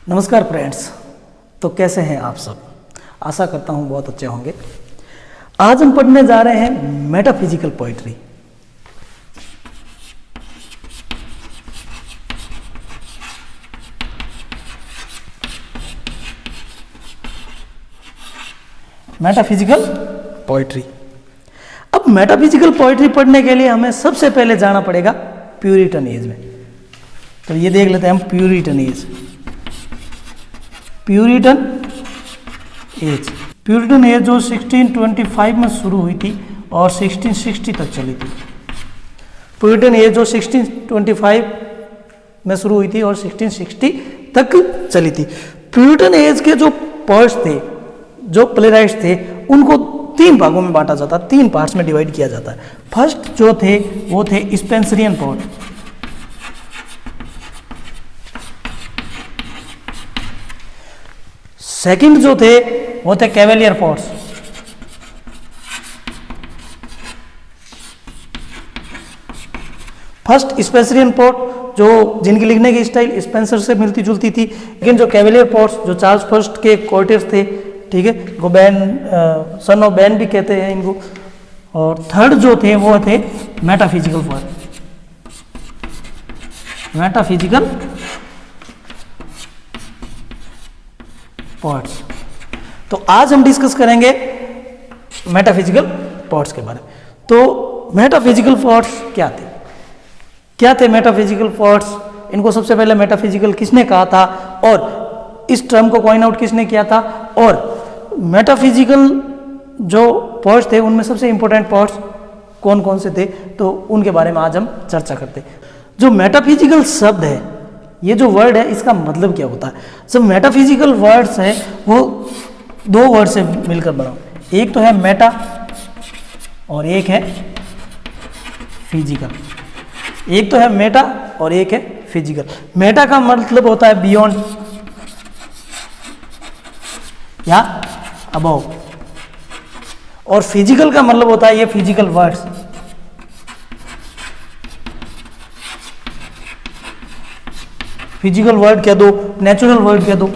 नमस्कार फ्रेंड्स। तो कैसे हैं आप सब? आशा करता हूं बहुत अच्छे होंगे। आज हम पढ़ने जा रहे हैं मेटाफिजिकल पोइट्री। Metaphysical poetry. अब मेटाफिजिकल पोइट्री पढ़ने के लिए हमें सबसे पहले जाना पड़ेगा प्यूरिटन एज में। तो ये देख लेते हैं हम प्यूरिटन एज। प्यूरिटन एज जो 1625 में शुरू हुई थी और 1660 तक चली थी। प्यूरिटन एज जो 1625 में शुरू हुई थी और 1660 तक चली थी। प्यूरिटन एज के जो पोएट्स थे, जो प्लेराइट्स थे, उनको तीन भागों में बांटा जाता है, तीन पार्ट्स में डिवाइड किया जाता है। फर्स्ट जो थे वो थे स्पेंसरियन पोएट। सेकंड जो थे वो थे cavalier poets. First Spenserian poet जो जिनकी लिखने की स्टाइल स्पेंसर से मिलती जुलती थी, लेकिन जो कैवेलियर पोएट्स जो चार्ल्स फर्स्ट के कोर्टियर्स थे, ठीक है, इनको बैन, सन ऑफ बैन भी कहते हैं इनको। और थर्ड जो थे वो थे मेटाफिजिकल पोएट। Metaphysical poets. तो आज हम डिस्कस करेंगे मेटाफिजिकल पोएट्स के बारे में। तो मेटाफिजिकल पोएट्स क्या थे मेटाफिजिकल पोएट्स? इनको सबसे पहले मेटाफिजिकल किसने कहा था और इस टर्म को कॉइन आउट किसने किया था? और मेटाफिजिकल जो पोएट्स थे उनमें सबसे इंपॉर्टेंट पोएट्स कौन कौन से थे, तो उनके बारे में आज हम चर्चा करते हैं। जो मेटाफिजिकल शब्द है, ये जो वर्ड है, इसका मतलब क्या होता है? सब मेटाफिजिकल वर्ड्स है वो दो वर्ड से मिलकर बना। एक तो है मेटा और एक है फिजिकल। एक तो है मेटा और एक है फिजिकल। मेटा का मतलब होता है बियॉन्ड या अबव, और फिजिकल का मतलब होता है ये फिजिकल वर्ड्स। फिजिकल वर्ड कह दो, नेचुरल वर्ड कह दो।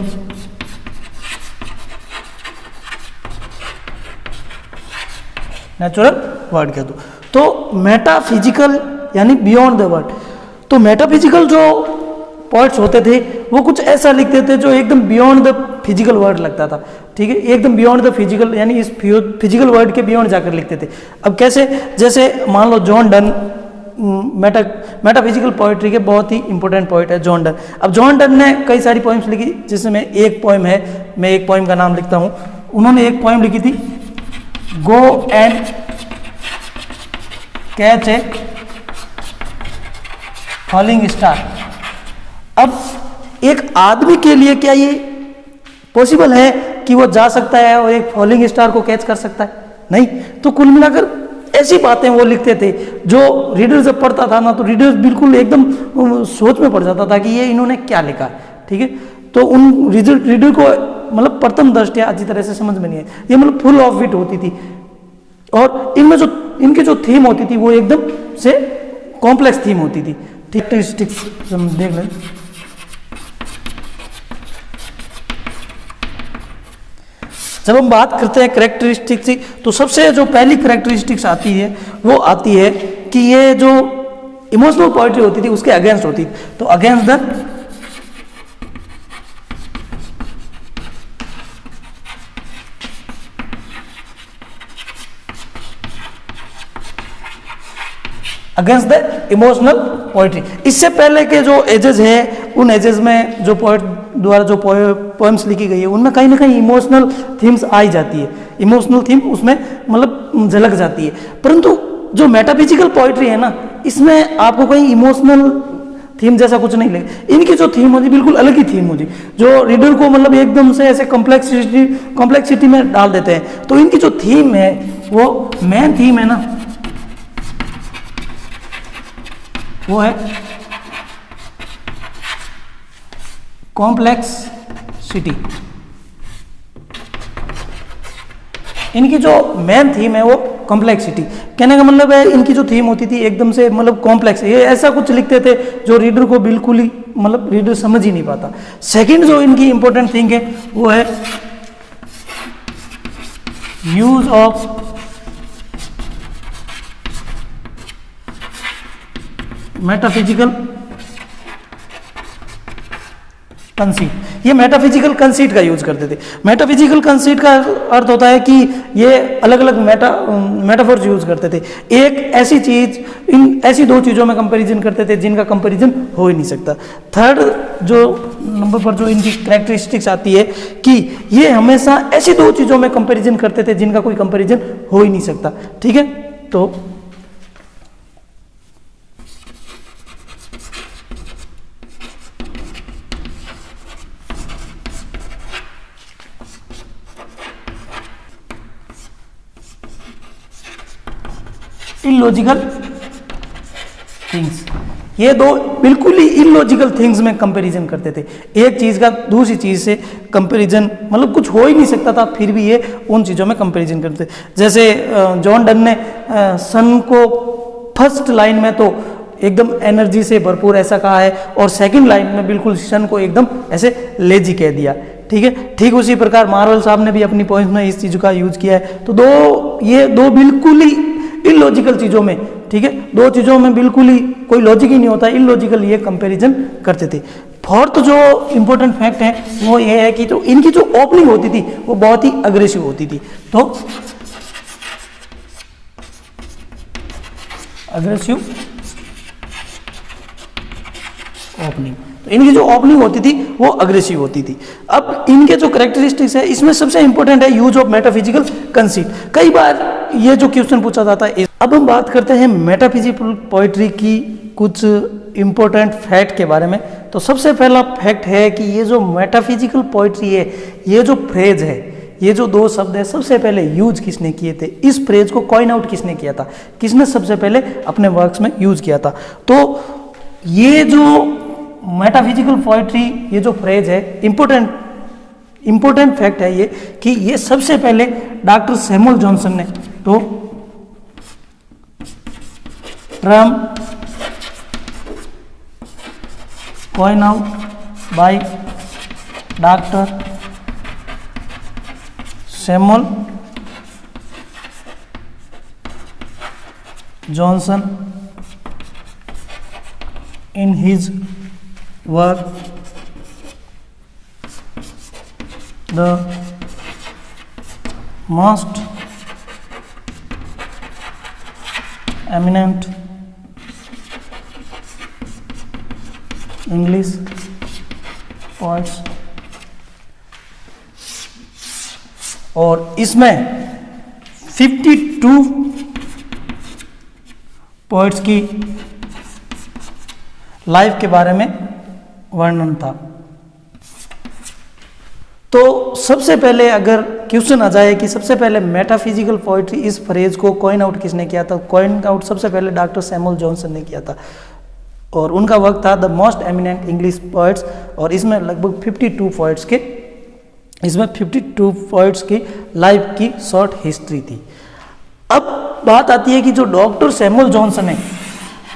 नेचुरल वर्ड कह दो। तो मेटाफिजिकल यानी बियॉन्ड द वर्ड। तो मेटाफिजिकल जो पोएट्स होते थे वो कुछ ऐसा लिखते थे जो एकदम बियॉन्ड द फिजिकल वर्ड लगता था, ठीक है, एकदम बियॉन्ड द फिजिकल, यानी इस फिजिकल वर्ड के बियॉन्ड जाकर लिखते थे। अब कैसे? जैसे मान लो जॉन डन मेटाफिजिकल पोएट्री के बहुत ही इंपॉर्टेंट पोएट है जॉन डन। अब जॉन डन ने कई सारी पोइम्स लिखी, जिसमें एक पोइम है, मैं एक पोइम का नाम लिखता हूँ। उन्होंने एक पोइम लिखी थी, go and catch a falling star. अब एक आदमी के लिए क्या ये पॉसिबल है कि वो जा सकता है और एक फॉलिंग स्टार को कैच कर सकता है? नहीं। तो कुल मिलाकर ऐसी बातें वो लिखते थे जो रीडर जब पढ़ता था ना, तो रीडर बिल्कुल एकदम सोच में पड़ जाता था कि ये इन्होंने क्या लिखा, ठीक है। तो उन रीडर को मतलब प्रथम दृष्टया अच्छी तरह से समझ में नहीं है, ये मतलब फुल ऑफ विट होती थी। और इनमें जो इनकी जो थीम होती थी वो एकदम से कॉम्प्लेक्स थीम होती थी। कैरेक्टरिस्टिक्स हम देख लें। जब हम बात करते हैं कैरेक्टरिस्टिक्स की, तो सबसे जो पहली कैरेक्टरिस्टिक्स आती है वो आती है कि ये जो इमोशनल पोएट्री होती थी उसके अगेंस्ट होती थी। तो अगेंस्ट द इमोशनल पोएट्री। इससे पहले के जो एजेस है, उन एजेस में जो पोएट द्वारा जो पोएम्स लिखी गई है उनमें कहीं ना कहीं इमोशनल थीम्स आई जाती है, इमोशनल थीम उसमें मतलब झलक जाती है। परंतु जो मेटाफिजिकल पोएट्री है ना, इसमें आपको कहीं इमोशनल थीम जैसा कुछ नहीं लगेगा। इनकी जो थीम होती बिल्कुल अलग ही थीम होती, जो रीडर को मतलब एकदम से ऐसे कॉम्प्लेक्सिटी में डाल देते हैं। तो इनकी जो थीम है वो मेन थीम है ना, वो है कॉम्प्लेक्सिटी। इनकी जो मेन थीम है वो कॉम्प्लेक्सिटी। कहने का मतलब है इनकी जो थीम होती थी एकदम से मतलब कॉम्प्लेक्स, ये ऐसा कुछ लिखते थे जो रीडर को बिल्कुल ही मतलब रीडर समझ ही नहीं पाता। सेकंड जो इनकी इंपॉर्टेंट थिंग है वो है यूज ऑफ मेटाफिजिकल कंसीट। ये मेटाफिजिकल कंसीट का यूज करते थे। मेटाफिजिकल कंसीट का अर्थ होता है कि ये अलग अलग मेटाफोर्स यूज करते थे। एक ऐसी चीज, इन ऐसी दो चीजों में कंपैरिजन करते थे जिनका कंपैरिजन हो ही नहीं सकता। थर्ड जो नंबर पर जो इनकी कैरेक्टरिस्टिक्स आती है कि ये हमेशा ऐसी दो चीजों में कंपैरिजन करते थे जिनका कोई कंपैरिजन हो ही नहीं सकता। ठीक है, तो इलॉजिकल थिंग्स, ये दो बिल्कुल ही इलॉजिकल थिंग्स में कंपैरिजन करते थे। एक चीज़ का दूसरी चीज़ से कंपैरिजन मतलब कुछ हो ही नहीं सकता था, फिर भी ये उन चीज़ों में कंपैरिजन करते थे। जैसे जॉन डन ने सन को फर्स्ट लाइन में तो एकदम एनर्जी से भरपूर ऐसा कहा है, और सेकंड लाइन में बिल्कुल सन को एकदम ऐसे लेजी कह दिया। ठीक है, ठीक उसी प्रकार मार्वल साहब ने भी अपनी पॉइंट में इस चीज़ का यूज किया है। तो ये दो बिल्कुल ही इलॉजिकल चीज़ों में, ठीक है, दो चीज़ों में बिल्कुल ही कोई लॉजिक ही नहीं होता, इलॉजिकल ये कंपैरिजन करते थे। फोर्थ जो इंपॉर्टेंट फैक्ट है वो ये है कि तो इनकी जो ओपनिंग होती थी वो बहुत ही अग्रेसिव होती थी। तो अग्रेसिव ओपनिंग, तो इनकी जो ओपनिंग होती थी वो अग्रेसिव होती थी। अब इनके जो कैरेक्टरिस्टिक्स है इसमें सबसे इंपॉर्टेंट है यूज ऑफ मेटाफिजिकल कंसीट। कई बार ये जो क्वेश्चन पूछा जाता है। अब हम बात करते हैं मेटाफिजिकल पोइट्री की कुछ इंपॉर्टेंट फैक्ट के बारे में। तो सबसे पहला फैक्ट है कि ये जो मेटाफिजिकल पोइट्री है, ये जो फ्रेज है, ये जो दो शब्द है, सबसे पहले यूज किसने किए थे? इस फ्रेज को कॉइन आउट किसने किया था? किसने सबसे पहले अपने वर्क्स में यूज किया था? तो ये जो मेटाफिजिकल पोइट्री, ये जो फ्रेज है, इंपॉर्टेंट फैक्ट है ये कि ये सबसे पहले डॉक्टर सैमुअल जॉनसन ने, तो term coin out by doctor Samuel Johnson in his work the most eminent English poets, और इसमें 52 पोइट्स की लाइफ के बारे में वर्णन था। तो सबसे पहले अगर क्वेश्चन आ जाए कि सबसे पहले मेटाफिजिकल पोइट्री, इस फ्रेज को कॉइन आउट किसने किया था? कॉइन आउट सबसे पहले डॉक्टर सैमुअल जॉनसन ने किया था, और उनका वर्क था the most eminent English poets, और इसमें लगभग 52 पोइट्स के, इसमें 52 पोइट्स की लाइफ की शॉर्ट हिस्ट्री थी। अब बात आती है कि जो डॉक्टर सैमुअल जॉनसन है,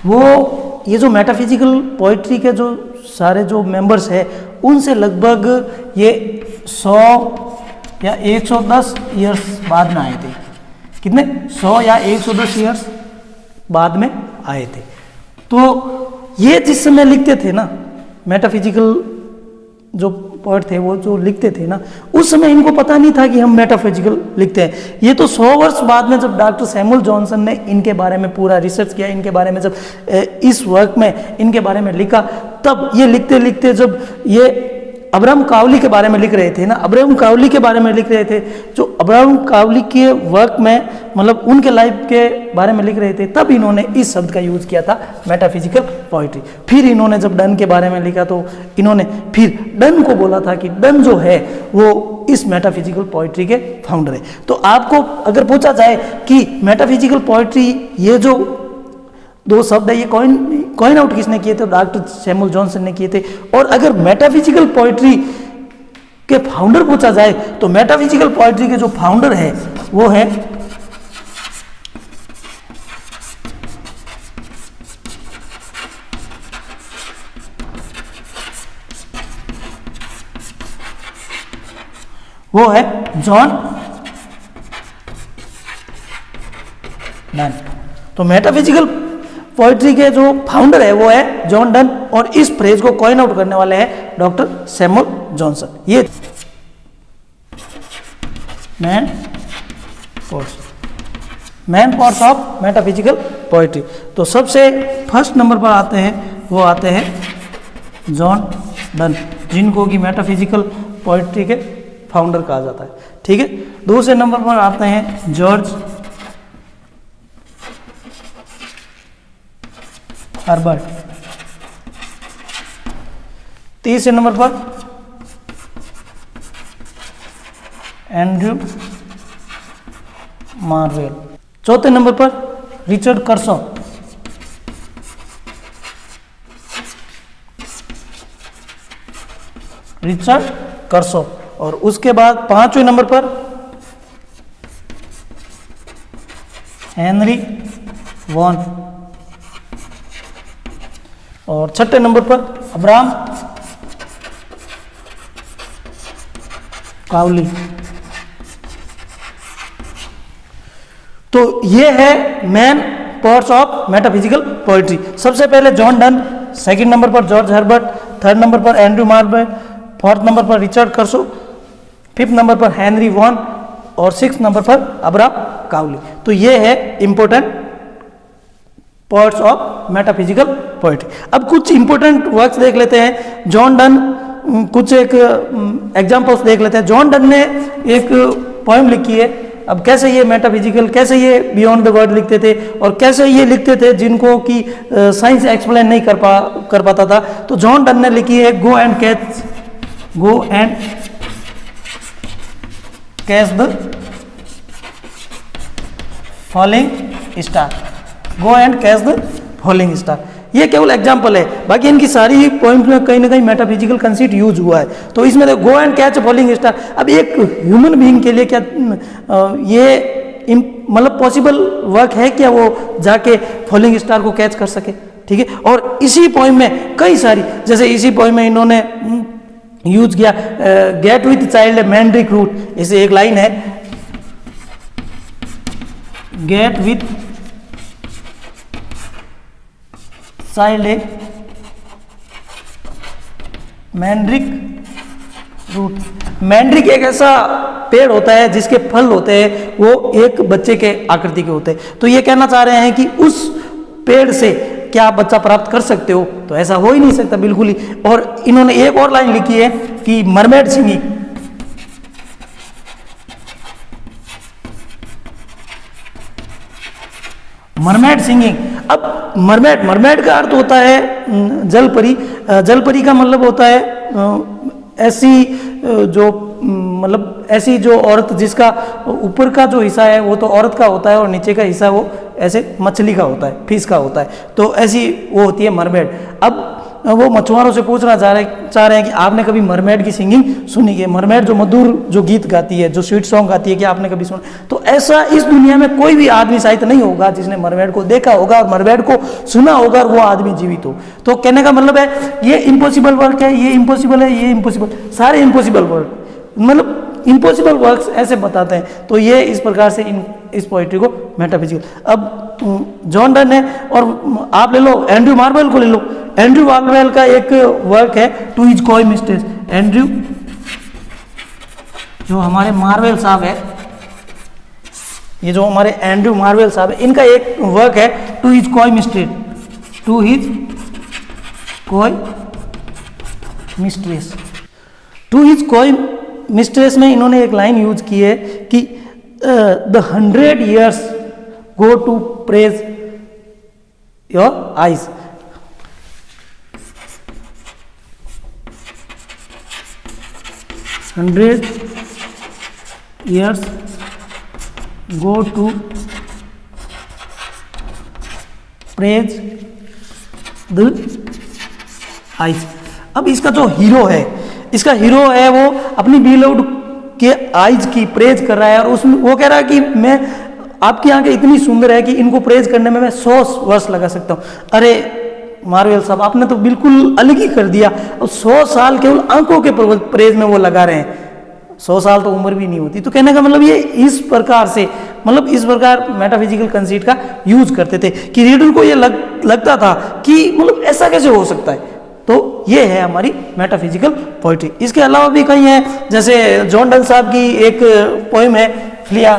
वो ये जो मेटाफिजिकल पोइट्री के जो सारे जो मेंबर्स हैं, उनसे लगभग ये 100 या 110 ईयर्स बाद में आए थे। कितने? 100 या 110 ईयर्स बाद में आए थे। तो ये जिस समय लिखते थे ना, मेटाफिजिकल जो पोएट थे वो जो लिखते थे ना, उस समय इनको पता नहीं था कि हम मेटाफिजिकल लिखते हैं। ये तो 100 वर्ष बाद में जब डॉक्टर सैमुअल जॉनसन ने इनके बारे में पूरा रिसर्च किया, इनके बारे में जब इस वर्क में इनके बारे में लिखा, तब ये लिखते लिखते जब ये अब्राहम कावली के बारे में लिख रहे थे ना, अब्राहम कावली के बारे में लिख रहे थे, जो अब्राहम कावली के वर्क में मतलब उनके लाइफ के बारे में लिख रहे थे, तब इन्होंने इस शब्द का यूज किया था मेटाफिजिकल पोइट्री। फिर इन्होंने जब डन के बारे में लिखा तो इन्होंने फिर डन को बोला था कि डन जो है वो इस मेटाफिजिकल पोइट्री के फाउंडर है। तो आपको अगर पूछा जाए कि मेटाफिजिकल पोइट्री, ये जो दो शब्द है, ये कॉइन आउट किसने किए थे? डॉक्टर सैमुअल जॉनसन ने किए थे। और अगर मेटाफिजिकल पोइट्री के फाउंडर पूछा जाए तो मेटाफिजिकल पोइट्री के जो फाउंडर है वो है वो है जॉन डन। तो मेटाफिजिकल पोइट्री के जो फाउंडर है वो है जॉन डन, और इस फ्रेज को कॉइन आउट करने वाले हैं डॉक्टर सैमुअल जॉनसन। ये man parts of metaphysical poetry. तो सबसे फर्स्ट नंबर पर आते हैं, वो आते हैं जॉन डन, जिनको कि मेटाफिजिकल पोइट्री के फाउंडर कहा जाता है, ठीक है। दूसरे नंबर पर आते हैं जॉर्ज हर्बर्ट। तीसरे नंबर पर एंड्रयू मार्वेल। चौथे नंबर पर रिचर्ड कर्सो। रिचर्ड कर्सो। और उसके बाद पांचवें नंबर पर हेनरी वॉन। और छठे नंबर पर अब्राहम काउली। तो ये है man parts of metaphysical poetry. सबसे पहले जॉन डन, सेकंड नंबर पर जॉर्ज हर्बर्ट, थर्ड नंबर पर एंड्रयू मार्वेल, फोर्थ नंबर पर रिचर्ड कर्सो, फिफ्थ नंबर पर हेनरी वॉन और सिक्स नंबर पर अब्राहम काउली। तो ये है important parts of metaphysical poetry. अब कुछ इंपॉर्टेंट वर्क्स देख लेते हैं। जॉन डन, कुछ एक एग्जांपल्स देख लेते हैं। जॉन डन ने एक पोएम लिखी है। अब कैसे ये मेटाफिजिकल, कैसे ये बियॉन्ड द वर्ड लिखते थे और कैसे ये लिखते थे जिनको कि साइंस एक्सप्लेन नहीं कर पाता था। तो जॉन डन ने लिखी है go and catch the falling star. Go and catch the falling star. ये केवल एग्जाम्पल है, बाकी इनकी सारी पॉइंट में कहीं ना कहीं मेटाफिजिकल कंसीट यूज हुआ है। तो इसमें देखो go and catch falling star. अब एक ह्यूमन बीइंग के लिए क्या ये मतलब पॉसिबल वर्क है क्या वो जाके फॉलिंग स्टार को कैच कर सके, ठीक है। और इसी पॉइंट में कई सारी, जैसे इसी पॉइंट में इन्होंने यूज किया get with child mandrake root. इसे एक लाइन है get with child a mandrake root. Mandrake एक ऐसा पेड़ होता है जिसके फल होते हैं वो एक बच्चे के आकृति के होते हैं। तो ये कहना चाह रहे हैं कि उस पेड़ से क्या आप बच्चा प्राप्त कर सकते हो, तो ऐसा हो ही नहीं सकता बिल्कुल ही। और इन्होंने एक और लाइन लिखी है कि मरमेड सिंगिंग। Mermaid singing. अब मरमेड का अर्थ होता है जलपरी। जलपरी का मतलब होता है ऐसी जो मतलब ऐसी जो औरत जिसका ऊपर का जो हिस्सा है वो तो औरत का होता है और नीचे का हिस्सा वो ऐसे मछली का होता है, फिश का होता है। तो ऐसी वो होती है मरमेड। अब वो मछुआरों से पूछना चाह रहे हैं कि आपने कभी मरमेड की सिंगिंग सुनी है? मरमेड जो मधुर जो गीत गाती है, जो स्वीट सॉन्ग गाती है, क्या आपने कभी सुना? तो ऐसा इस दुनिया में कोई भी आदमी शायद नहीं होगा जिसने मरमेड को देखा होगा और मरमेड को सुना होगा और वो आदमी जीवित हो। तो कहने का मतलब है ये इम्पॉसिबल वर्क है, ये इम्पॉसिबल है, ये इम्पॉसिबल, सारे इम्पॉसिबल वर्क, मतलब इम्पॉसिबल वर्क्स ऐसे बताते हैं। तो ये इस प्रकार से इस पोइट्री को मेटाफिजिकल। अब जॉन डन है और आप ले लो एंड्रयू मार्वेल को ले लो। एंड्रयू मार्वेल का एक वर्क है टू हिज कॉय मिस्टेज। एंड्रयू जो हमारे मार्वेल साहब है, ये जो हमारे एंड्रयू मार्वेल साहब है, इनका एक वर्क है to his coy mistress. To his coy mistress. To his coy mistress में इन्होंने एक लाइन यूज की है कि the 100 years go to praise your eyes। 100 years go to praise the eyes। अब इसका जो हीरो है, इसका हीरो है वो अपनी बिलोव्ड के आइज की प्रेज कर रहा है और उसमें वो कह रहा है कि मैं आपकी आंखें इतनी सुंदर है कि इनको प्रेज करने में मैं 100 वर्ष लगा सकता हूँ। अरे मार्वेल साहब आपने तो बिल्कुल अलग ही कर दिया। और 100 साल केवल आंखों के प्रेज में वो लगा रहे हैं। 100 साल तो उम्र भी नहीं होती। तो कहने का मतलब ये इस प्रकार से, मतलब इस प्रकार मेटाफिजिकल कंसीट का यूज करते थे कि रीडर को ये लगता था कि मतलब ऐसा कैसे हो सकता है। तो ये है हमारी मेटाफिजिकल पोइट्री। इसके अलावा भी कई हैं, जैसे जॉन डन साहब की एक पोइम है फ्लिया,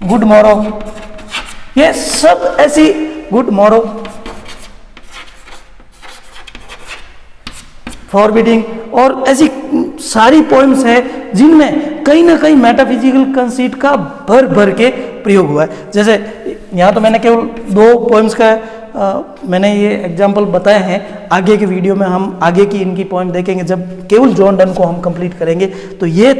गुड मॉरो, ये सब ऐसी गुड मॉरो, फॉरबिडिंग और ऐसी सारी पोइम्स हैं जिनमें कहीं ना कहीं मेटाफिजिकल कंसीट का भर भर के प्रयोग हुआ है। जैसे यहाँ तो मैंने केवल 2 पोइम्स का मैंने ये एग्जाम्पल बताए हैं। आगे के वीडियो में हम आगे की इनकी पोइम देखेंगे जब केवल जॉन डन को हम कंप्लीट करेंगे। तो ये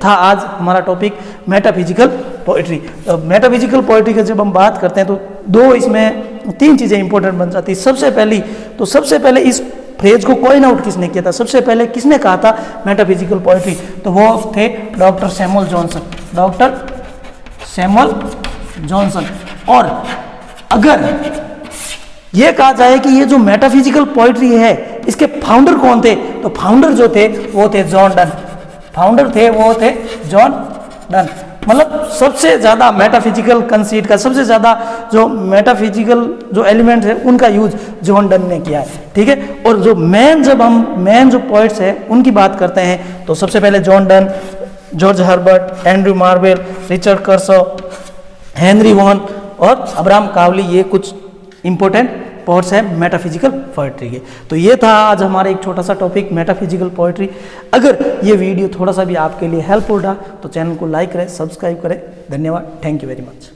था आज हमारा topic metaphysical poetry. Metaphysical poetry की जब हम बात करते हैं तो 2 इसमें 3 चीज़ें इंपॉर्टेंट बन जाती है। सबसे पहले इस फ्रेज को कॉइन आउट किसने किया था, सबसे पहले किसने कहा था मेटाफिजिकल पोइट्री, तो वो थे doctor Samuel Johnson, doctor Samuel Johnson. और अगर ये कहा जाए कि ये जो मेटाफिजिकल पोइट्री है इसके फाउंडर कौन थे, तो फाउंडर जो थे वो थे जॉन डन, फाउंडर थे वो थे जॉन डन। मतलब सबसे ज़्यादा मेटाफिजिकल कंसीट का, सबसे ज़्यादा जो मेटाफिजिकल जो एलिमेंट है उनका यूज जॉन डन ने किया है, ठीक है। और जो जब हम मेन जो पोइट्स हैं उनकी बात करते हैं तो सबसे पहले John Donne, George Herbert, Andrew Marvell, Richard Crashaw, Henry Vaughan और अब्राहम कावली, ये कुछ इंपॉर्टेंट पोइट्स हैं मेटाफिजिकल पोइट्री के। तो ये था आज हमारा एक छोटा सा टॉपिक मेटाफिजिकल पोइट्री। अगर ये वीडियो थोड़ा सा भी आपके लिए हेल्पफुल रहा तो चैनल को लाइक करें, सब्सक्राइब करें। धन्यवाद, थैंक यू वेरी मच।